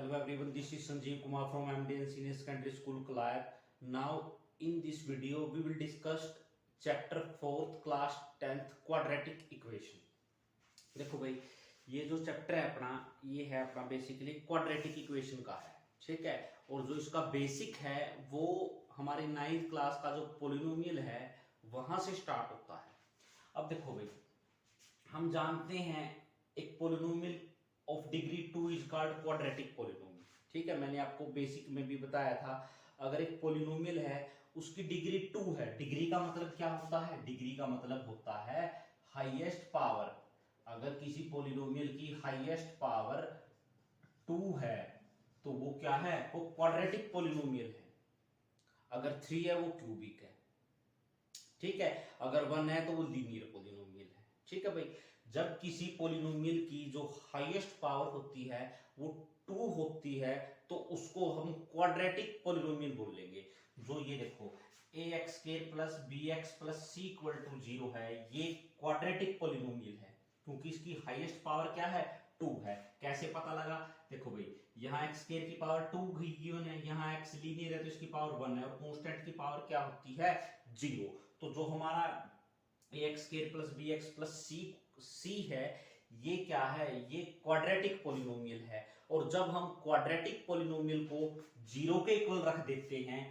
Hello everyone, this is Sanjeev Kumar from MDN Senior Secondary School Kalayat. Now in this video we will discuss chapter 4th class 10th quadratic equation. देखो भाई, ये जो chapter है अपना, ये है अपना बेसिकली क्वाड्रेटिक इक्वेशन का है, ठीक है। और जो इसका बेसिक है वो हमारे 9th क्लास का जो पोलिनोमियल है वहां से स्टार्ट होता है। अब देखो भाई, हम जानते हैं एक polynomial of degree 2 is called quadratic polynomial, ठीक है। मैंने आपको बेसिक में भी बताया था, अगर एक पोलिनोमियल है उसकी डिग्री 2 है, डिग्री का मतलब क्या होता है? डिग्री का मतलब होता है हाईएस्ट पावर। अगर किसी पोलिनोमियल की हाईएस्ट पावर 2 है तो वो क्या है? वो क्वाड्रेटिक पोलिनोमियल है। अगर 3 है वो क्यूबिक है, ठीक है। अगर 1 है तो वो लीनियर पोलिनोमियल है, ठीक है भाई। जब किसी पोलिनोमियल की जो हाईएस्ट पावर होती है वो 2 होती है तो उसको हम क्वाड्रेटिक पोलिनोमियल बोल लेंगे। जो ये देखो ax square plus bx plus c equal to 0 है, ये क्वाड्रेटिक पोलिनोमियल है क्योंकि इसकी हाईएस्ट पावर क्या है? 2 है। कैसे पता लगा? देखो भाई, यहाँ x स्क्वायर की पावर 2 गिवन है, यहाँ x लीनियर है तो इसकी पावर 1 है और कांस्टेंट की पावर क्या होती है? 0। तो जो हमारा ax square plus bx plus c है, ये क्या है? ये क्वाड्रेटिक पोलिनोमियल है। और जब हम क्वाड्रेटिक पोलिनोमियल को 0 के इक्वल रख देते हैं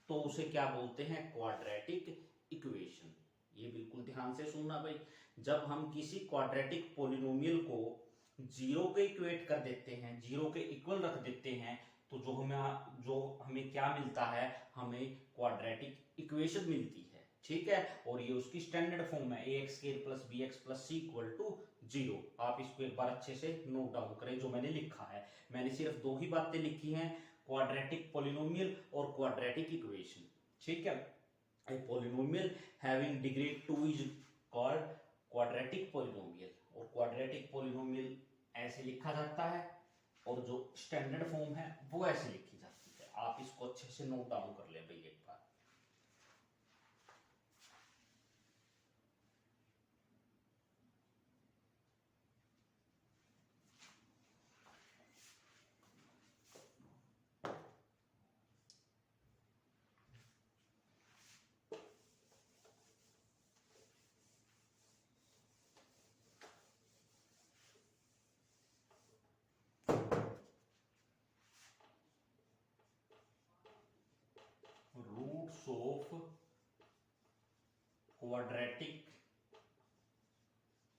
तो उसे क्या बोलते हैं? Quadratic equation. ये बिल्कुल ध्यान से सुनना भाई, जब हम किसी क्वाड्रेटिक पोलिनोमियल को 0 के इक्वेट कर देते हैं, 0 के इक्वल रख देते हैं, तो जो हमें क्या मिलता है? हमें क्वाड्रेटिक इक्वेशन मिलती है, ठीक है। और ये उसकी स्टैंडर्ड फॉर्म है ax square plus bx plus c equal to 0। आप इसको एक बार अच्छे से नोट डाउन करें जो मैंने लिखा है। मैंने सिर्फ 2 ही बातें लिखी हैं, क्वाड्रेटिक पोलिनोमियल और क्वाड्रेटिक इक्वेशन, ठीक है। A polynomial having degree 2 is called quadratic polynomial. और क्वाड्रेटिक पोलिनोमियल ऐसे लिखा जाता है और जो स्टैंडर्ड फॉर्म है वो ऐसे लिखी जाती है। आप इसको अच्छे से नोट डाउन कर ले भाई एक बार। Roots of quadratic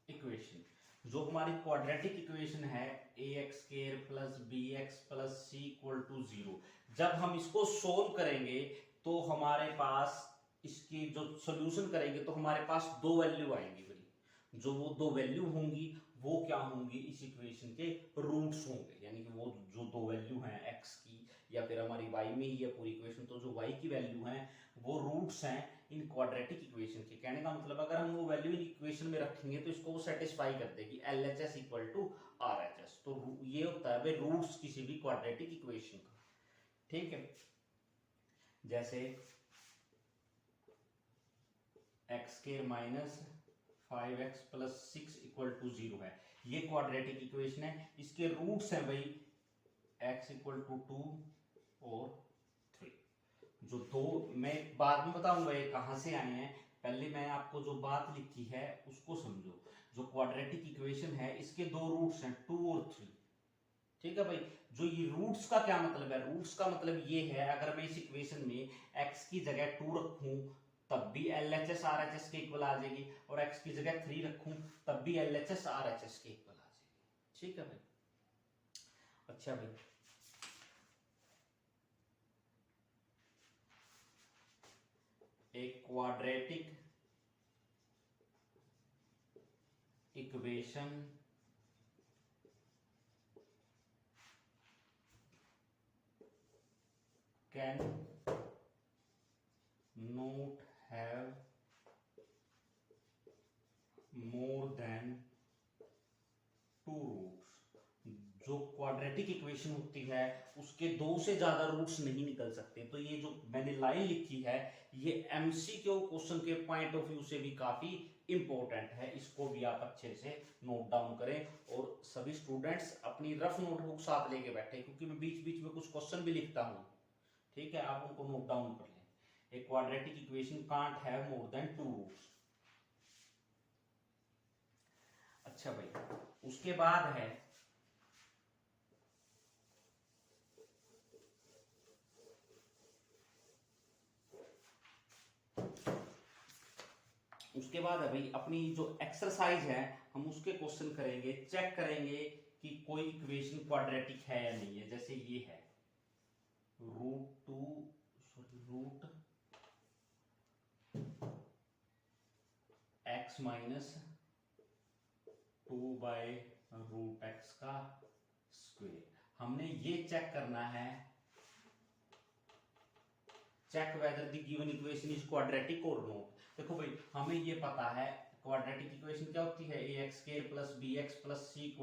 equation. जो हमारी क्वाड्रेटिक इक्वेशन है ax square plus bx plus c equal to 0, जब हम इसको सोल्व करेंगे तो हमारे पास इसकी जो सॉल्यूशन करेंगे तो हमारे पास 2 वैल्यू आएंगी भाई। जो वो 2 वैल्यू होंगी वो क्या होंगी? इस इक्वेशन के रूट्स होंगे, यानी कि वो जो 2 वैल्यू हैं x की, या फिर हमारी y में ही है पूरी इक्वेशन, तो जो y की वैल्यू हैं वो रूट्स हैं इन क्वाड्रेटिक इक्वेशन के। कहने का मतलब अगर हम वो वैल्यू इन इक्वेशन में रखेंगे तो इसको वो सेटिस्फाई कर देगी, LHS इक्वल टू RHS। तो ये होता है भाई रूट्स किसी भी क्वाड्रेटिक इक्वेशन का, ठीक है। जैसे x square minus 5x plus 6 equal to 0 है, ये क्वाड्रेटिक इक्वेशन है। इसके रूट्स हैं भाई x इक्वल टू 2 और 3। जो 2 मैं बाद में बताऊंगा ये कहां से आए हैं, पहले मैं आपको जो बात लिखी है उसको समझो। जो क्वाड्रेटिक इक्वेशन है इसके 2 रूट्स हैं 2 और 3, ठीक है भाई। जो ये रूट्स का क्या मतलब है? रूट्स का मतलब ये है, अगर मैं इस इक्वेशन में x की जगह 2 रखूं तब भी LHS RHS के इक्वल आ जाएगी, और x की जगह 3 रखूं तब भी LHS RHS के इक्वल आ जाएगी, ठीक है भाई। अच्छा भाई, एक quadratic equation can not have more than 2 roots. जो क्वाड्रेटिक इक्वेशन होती है उसके 2 से ज्यादा रूट्स नहीं निकल सकते। तो ये जो मैंने लाइन लिखी है ये एमसीक्यू क्वेश्चन के पॉइंट ऑफ व्यू से भी काफी इंपॉर्टेंट है, इसको भी आप अच्छे से नोट डाउन करें और सभी स्टूडेंट्स अपनी रफ नोटबुक साथ लेके बैठे, क्योंकि मैं बीच बीच में कुछ क्वेश्चन भी लिखता हूँ। ठीक है, आप उनको नोट डाउन कर लें। A quadratic equation can't have more than 2 roots. अच्छा भाई, उसके बाद है भाई अपनी जो एक्सरसाइज है हम उसके क्वेश्चन करेंगे, चेक करेंगे कि कोई इक्वेशन क्वाड्रेटिक है या नहीं है। जैसे ये है रूट एक्स माइनस 2/√x का स्क्वायर। हमने ये चेक करना है, check whether the given equation is quadratic और नॉट। देखो भाई, हमें ये पता है क्वाड्रेटिक इक्वेशन क्या होती है, ax² + bx + c =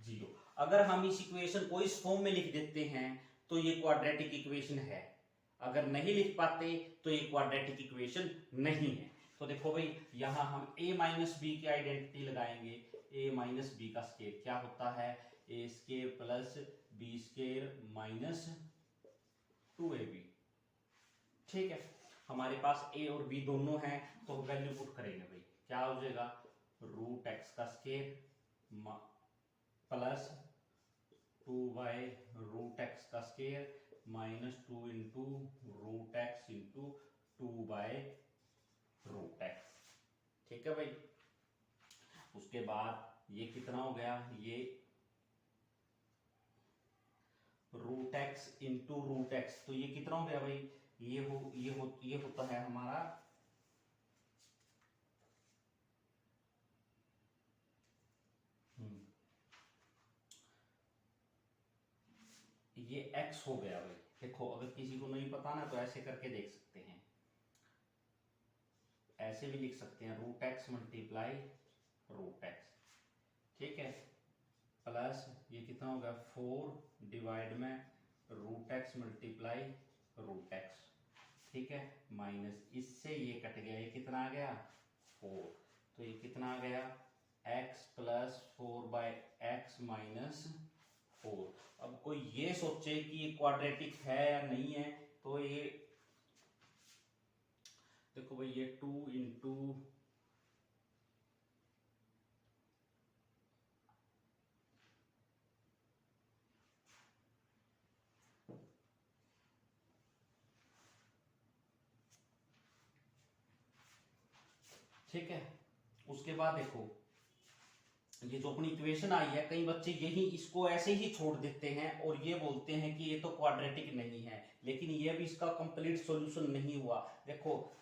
0। अगर हम इस इक्वेशन को इस फॉर्म में लिख देते हैं तो ये क्वाड्रेटिक इक्वेशन है, अगर नहीं लिख पाते तो ये क्वाड्रेटिक इक्वेशन नहीं है। तो देखो भाई, यहाँ हम a - b की आइडेंटिटी लगाएंगे। a - b का स्क्वायर क्या होता है, a² + b² - 2ab। ठीक है, हमारे पास a और b दोनों हैं तो वैल्यू पुट करेंगे भाई, क्या हो जाएगा, √x का स्क्वायर प्लस 2/√x का स्क्वायर -2 × √x × 2/√x। ठीक है भाई, उसके बाद ये कितना हो गया, ये √x × √x, तो ये कितना हो गया भाई, ये होता है हमारा ये x हो गया भाई। देखो, अगर किसी को नहीं पता ना तो ऐसे करके देख सकते हैं, ऐसे भी लिख सकते हैं, √x × √x। ठीक है, प्लस ये कितना होगा, 4 डिवाइड में √x × √x। ठीक है, माइनस इससे ये कट गया, ये कितना आ गया, 4। तो ये कितना आ गया, x + 4/x - 4। अब कोई ये सोचे कि ये क्वाड्रेटिक है या नहीं है, तो ये देखो भाई, ये 2 × ठीक है, उसके बाद देखो ये जो अपनी इक्वेशन आई है, कई बच्चे यही इसको ऐसे ही छोड़ देते हैं और ये बोलते हैं कि ये तो क्वाड्रेटिक नहीं है, लेकिन ये भी इसका कंप्लीट सॉल्यूशन नहीं हुआ। देखो,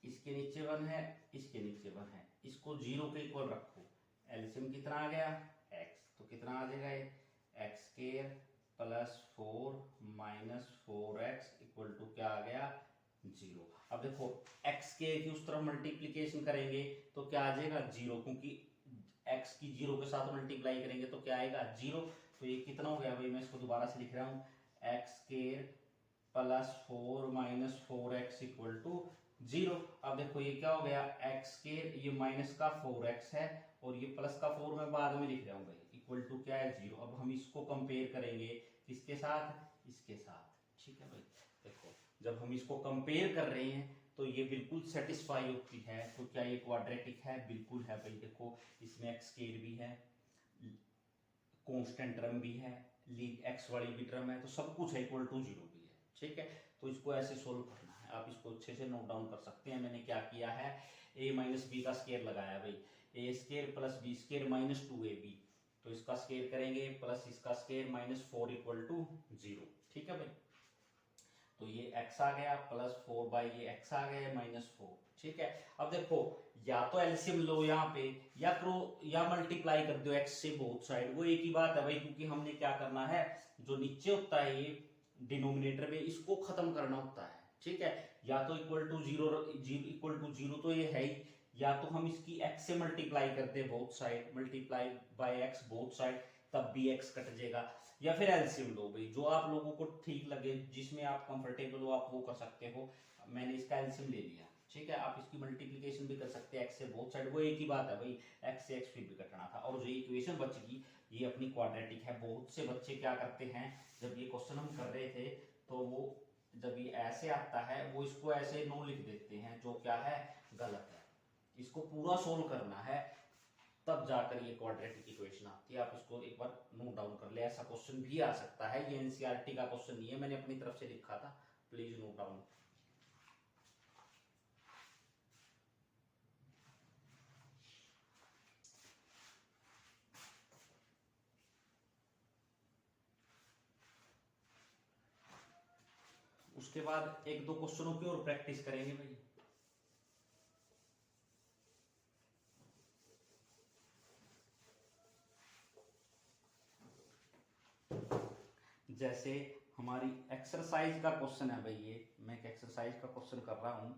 इसके नीचे 1 है, इसके नीचे 1 है, इसको 0 के इक्वल रखो, एलसीएम कितना आ गया, x। तो कितना आ जाएगा ये, x² + 4 - 4x = क्या आ गया, 0। अब देखो, x के की उस तरफ मल्टीप्लीकेशन करेंगे तो क्या आ जाएगा, 0, क्योंकि x की 0 के साथ मल्टीप्लाई करेंगे तो क्या आएगा, 0। तो ये कितना हो गया भाई, मैं इसको दोबारा से लिख रहा हूँ, x² + 4 - 4x = 0। अब देखो ये क्या हो गया, x², ये माइनस का 4x है और ये प्लस का 4 मैं बाद में लिख रहा हूँ भाई, = क्या है, 0। अब हम इसको कंपेयर करेंगे किसके साथ, इसके साथ। ठीक है भाई, देखो जब हम इसको कंपेयर कर रहे हैं तो ये बिल्कुल सेटिस्फाई होती है। तो क्या ये क्वाड्रेटिक है, बिल्कुल है भाई। देखो, इसमें x² भी है, कांस्टेंट टर्म भी है, x वाली भी टर्म है, तो सब कुछ है, = 0 भी है। ठीक है, तो इसको ऐसे सोल्व करना है, आप इसको अच्छे से नोट डाउन कर सकते हैं। मैंने क्या किया है, a - b का स्क्वायर लगाया भाई, a² + b² - 2ab, तो इसका स्क्वायर करेंगे प्लस इसका स्क्वायर -4 = 0। ठीक है भाई, तो ये x आ गया प्लस 4/x आ गया -4। ठीक है, अब देखो, या तो एलसीएम लो यहाँ पे, या करो या मल्टीप्लाई कर दो x से बोथ साइड, वो एक ही बात है भाई, क्योंकि हमने क्या करना है, जो नीचे होता है ये डिनोमिनेटर में, इसको खत्म करना होता है। ठीक है, या तो =0 तो ये है ही, या तो हम इसकी x से मल्टीप्लाई करते हैं both side, ×x both side, तब भी x कट जाएगा, या फिर एलसीएम लो भाई, जो आप लोगों को ठीक लगे, जिसमें आप कंफर्टेबल हो आप वो कर सकते हो। मैंने इसका एलसीएम ले लिया, ठीक है, आप इसकी मल्टीप्लिकेशन भी कर सकते हैं एक्स से बोथ साइड, वो एक ही बात है भाई, एक्स से एक्स फिर भी कटना था। और जो इक्वेशन बचेगी ये अपनी क्वाड्रेटिक है। बहुत से बच्चे क्या करते हैं, जब ये क्वेश्चन हम कर रहे थे तो वो जब ये ऐसे आता है वो इसको ऐसे नो लिख देते हैं, जो क्या है गलत है। इसको पूरा सोल्व करना है तब जाकर ये क्वाड्रेटिक इक्वेशन आती है। आप इसको एक बार नोट डाउन कर ले, ऐसा क्वेश्चन भी आ सकता है। ये एनसीईआरटी का क्वेश्चन नहीं है, मैंने अपनी तरफ से लिखा था, प्लीज नोट डाउन। उसके बाद एक दो क्वेश्चनों की और प्रैक्टिस करेंगे भाई। जैसे हमारी एक्सरसाइज का क्वेश्चन है भाई, ये मैं एक एक्सरसाइज का क्वेश्चन कर रहा हूं।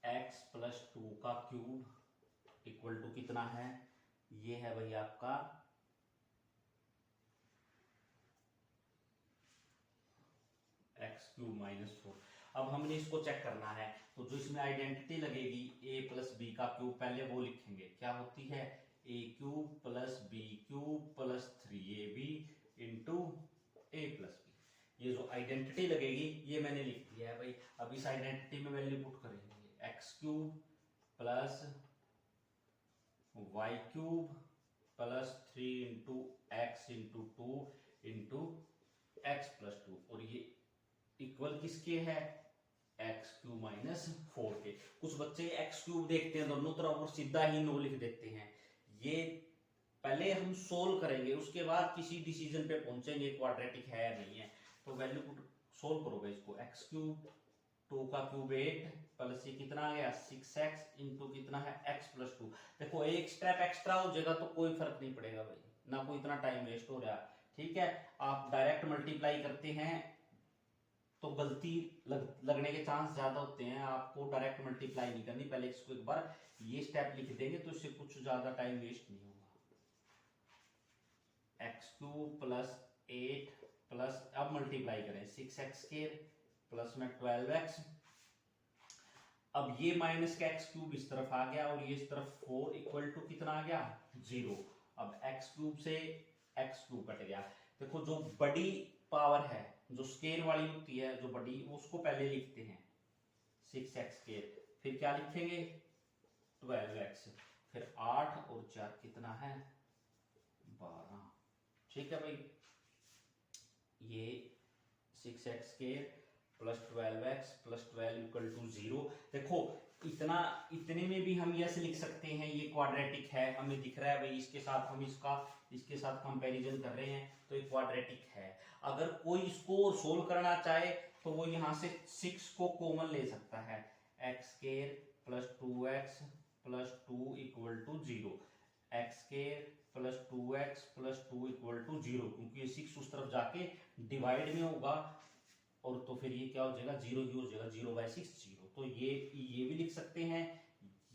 x प्लस 2 का क्यूब इक्वल टू कितना है, ये है भाई आपका एक्स क्यूब माइनस 4। अब हमने इसको चेक करना है, तो जो इसमें आइडेंटिटी लगेगी a प्लस बी का क्यूब, पहले वो लिखेंगे, क्या होती है a cube plus B cube plus 3ab into A plus B. ये जो आइडेंटिटी लगेगी ये मैंने लिख दिया है भाई। अब इस आइडेंटिटी में वैल्यू पुट करेंगे, X cube plus Y cube plus 3 into X into 2 into X plus 2, और ये इक्वल किसके है, एक्स क्यूब माइनस 4 के। कुछ बच्चे एक्स क्यूब देखते हैं दोनों तरफ और सीधा ही नो लिख देते हैं। ये पहले हम सोल्व करेंगे, उसके बाद किसी डिसीजन पे पहुंचेंगे क्वाड्रेटिक है या नहीं है। तो वैल्यू सोल्व करोगे इसको, एक्स क्यूब 2 का क्यूब 8 प्लस ये कितना आ गया 6x इंटू कितना है x प्लस 2। देखो एक स्टेप एक्स्ट्रा हो जाएगा तो कोई फर्क नहीं पड़ेगा भाई, ना कोई इतना टाइम वेस्ट हो रहा। ठीक है, आप डायरेक्ट मल्टीप्लाई करते हैं तो गलती लगने के चांस ज्यादा होते हैं। आपको डायरेक्ट मल्टीप्लाई नहीं करनी, पहले इसको एक बार ये स्टेप लिख देंगे तो इससे कुछ ज्यादा टाइम वेस्ट नहीं होगा। एक्स क्यूब प्लस 8 प्लस, अब मल्टीप्लाई करें 6x स्क्वायर प्लस में 12x। अब ये माइनस का एक्स क्यूब इस तरफ आ गया और ये इस तरफ 4 इक्वल टू कितना आ गया 0। अब एक्स क्यूब से एक्स क्यूब कट गया। देखो जो बड़ी पावर है, जो स्केयर वाली होती है जो बड़ी, उसको पहले लिखते हैं 6x स्क्वायर, फिर क्या लिखेंगे 12x, फिर 8 और 4 कितना है 12। ठीक है भाई, ये 6x square plus 12x plus 12 equal to 0। देखो इतना, इतने में भी हम यस लिख सकते हैं, ये क्वाड्रेटिक है, हमें दिख रहा है भाई, इसके साथ हम इसके साथ कंपैरिजन कर रहे हैं तो ये क्वाड्रेटिक है। अगर कोई इसको सोल्व करना चाहे तो वो यहाँ से 6 को कॉमन ले सकता है, X square plus 2x plus 2 equal to 0, X square plus 2x plus 2 equal to 0, क्योंकि ये 6 उस तरफ जाके डिवाइड में होगा और तो फिर ये क्या हो जाएगा 0 ही हो जाएगा, 0/6 0। तो ये भी लिख सकते हैं,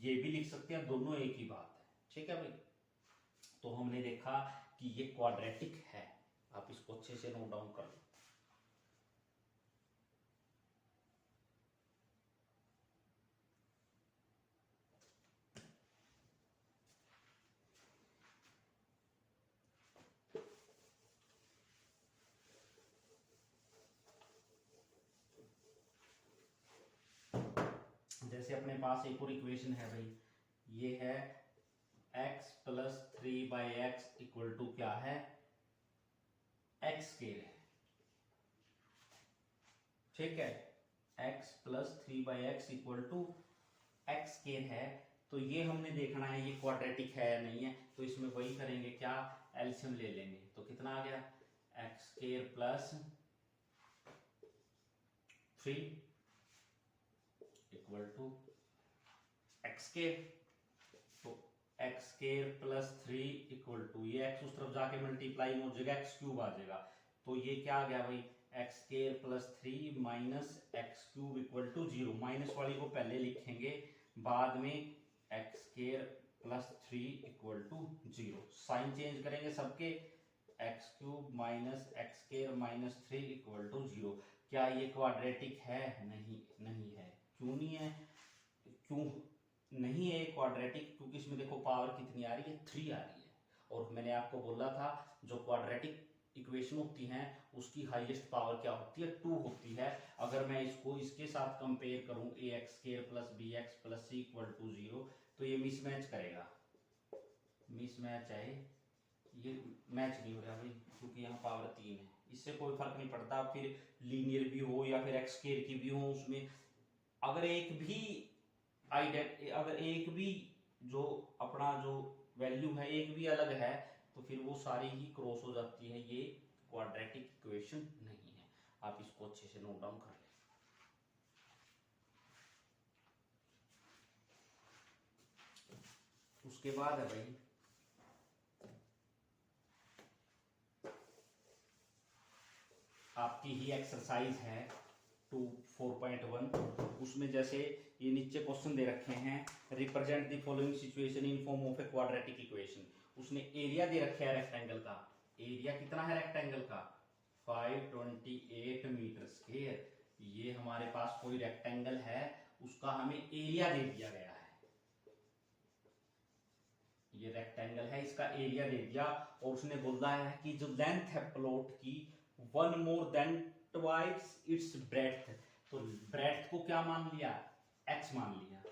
ये भी लिख सकते हैं, दोनों एक ही बात है। ठीक है भाई, तो हमने देखा कि ये क्वाड्रेटिक है, आप इसको अच्छे से नोट डाउन कर लो। जैसे अपने पास एक और इक्वेशन है भाई, ये है x plus 3/x equal to क्या है x स्क्वायर है। ठीक है, x plus 3/x equal to x square है। तो ये हमने देखना है ये क्वाड्रेटिक है या नहीं है, तो इसमें वही करेंगे, क्या एलसीएम ले लेंगे। तो कितना आ गया x square plus 3 equal to X square. तो X square plus 3 equal to, ये एक्स उस तरफ जाके मल्टीप्लाई हो जाएगा, एक्स क्यूब आ जाएगा। तो ये क्या आ गया भाई X square plus 3 minus X cube equal to 0। Minus वाली को पहले लिखेंगे, बाद में X square plus 3 equal to 0। Sign change करेंगे सबके, X cube minus X square minus 3 equal to 0। क्या ये क्वाड्रेटिक है? नहीं, नहीं है। क्यों नहीं है? क्यों नहीं है क्वाड्रेटिक? क्योंकि इसमें देखो पावर कितनी आ रही है, 3 आ रही है। और मैंने आपको बोला था जो क्वाड्रेटिक इक्वेशन होती हैं उसकी हाईएस्ट पावर क्या होती है, 2 होती है। अगर मैं इसको इसके साथ कंपेयर करूं A X square plus B X plus C equal to 0, तो ये मिसमैच करेगा। मिसमैच है, ये मैच नहीं हो रहा भाई, क्योंकि यहाँ पावर 3 है। इससे कोई फर्क नहीं पड़ता, फिर लीनियर भी हो या फिर एक्स स्क्वायर की भी हो, उसमें अगर एक भी जो अपना जो वैल्यू है एक भी अलग है तो फिर वो सारी ही क्रॉस हो जाती है। ये क्वाड्रेटिक इक्वेशन नहीं है। आप इसको अच्छे से नोट डाउन कर लें। उसके बाद है भाई आपकी ही एक्सरसाइज है 4.1। उसमें जैसे ये नीचे क्वेश्चन दे रखे हैं, represent the following situation in form of A quadratic equation. उसने एरिया दे रखा है रेक्टेंगल का। एरिया कितना है रेक्टेंगल का? 528 मीटर स्क्वायर। ये हमारे पास कोई रेक्टेंगल है, उसका हमें एरिया दे दिया गया है। ये रेक्टेंगल है, इसका एरिया दे दिया और उसने बोला है कि जो लेंथ है प्लॉट की 1 more than twice its breadth. तो ब्रेड्थ को क्या मान लिया? x मान लिया।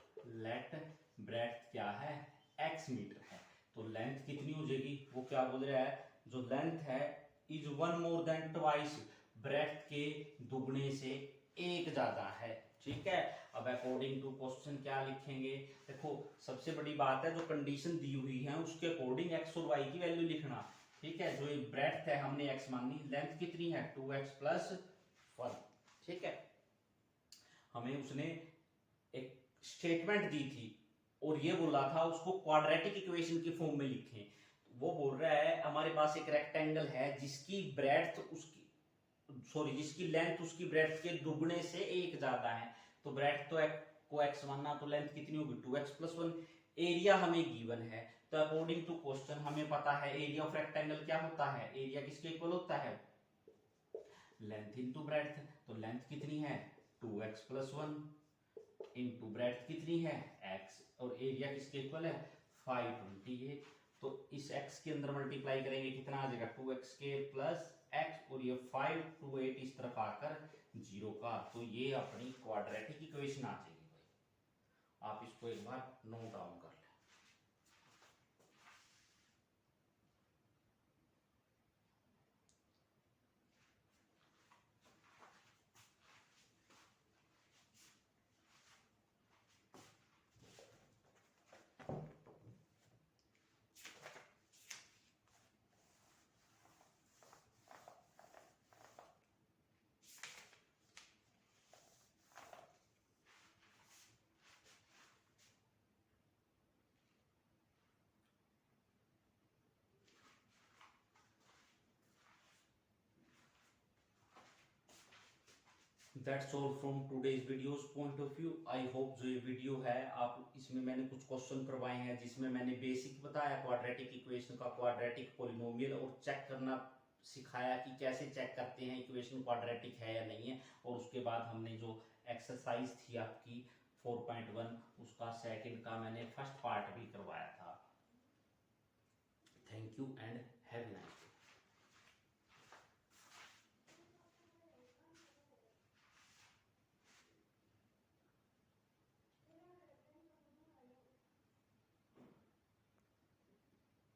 लेट ब्रेड्थ क्या है? x मीटर है। तो लेंथ कितनी हो जाएगी? वो क्या बोल रहा है, जो लेंथ है is 1 more than twice, breadth के दुगने से 1 ज्यादा है। ठीक है। अब अकॉर्डिंग टू क्वेश्चन क्या लिखेंगे? देखो सबसे बड़ी बात है जो कंडीशन दी हुई है उसके अकॉर्डिंग x और y की वैल्यू लिखना। ठीक है। जो ये ब्रेड्थ है हमने x मानी, लेंथ कितनी है 2x प्लस 1। ठीक है। हमें उसने एक स्टेटमेंट दी थी और ये बोला था उसको क्वाड्रेटिक इक्वेशन की फॉर्म में लिखें। वो बोल रहा है हमारे पास एक रेक्टेंगल है जिसकी ब्रेड्थ जिसकी लेंथ उसकी ब्रेड्थ के दुगने से 1 ज्यादा है। तो ब्रेड्थ तो को x मानना, तो लेंथ कितनी होगी 2x प्लस 1। एरिया हमें गिवन है, तो अकॉर्डिंग टू क्वेश्चन हमें पता है एरिया ऑफ रेक्टेंगल क्या होता है? एरिया किसके इक्वल होता है? Length into breadth. तो लेंथ कितनी है 2x प्लस 1 इनटू ब्रेड्थ कितनी है x, और एरिया किसके इक्वल है 528। तो इस x के अंदर मल्टीप्लाई करेंगे कितना आ जाएगा 2x स्क्वायर प्लस x, और ये 528 इस तरफ आकर 0 का। तो ये अपनी क्वाड्रेटिक इक्वेशन आ जाएगी भाई। आप इसको एक बार नोट डाउन कर लें। That's all from today's videos point of view. I hope जो ये वीडियो है आप इसमें मैंने कुछ क्वेश्चन करवाए हैं जिसमें मैंने बेसिक बताया क्वाड्रेटिक इक्वेशन का, क्वाड्रेटिक पॉलिनोमियल, और चेक करना सिखाया कि कैसे चेक करते हैं इक्वेशन क्वाड्रेटिक है या नहीं है। और उसके बाद हमने जो एक्सरसाइज थी आपकी 4.1 उसका सेकंड का मैंने फर्स्ट पार्ट भी करवाया था। Thank you and have nice.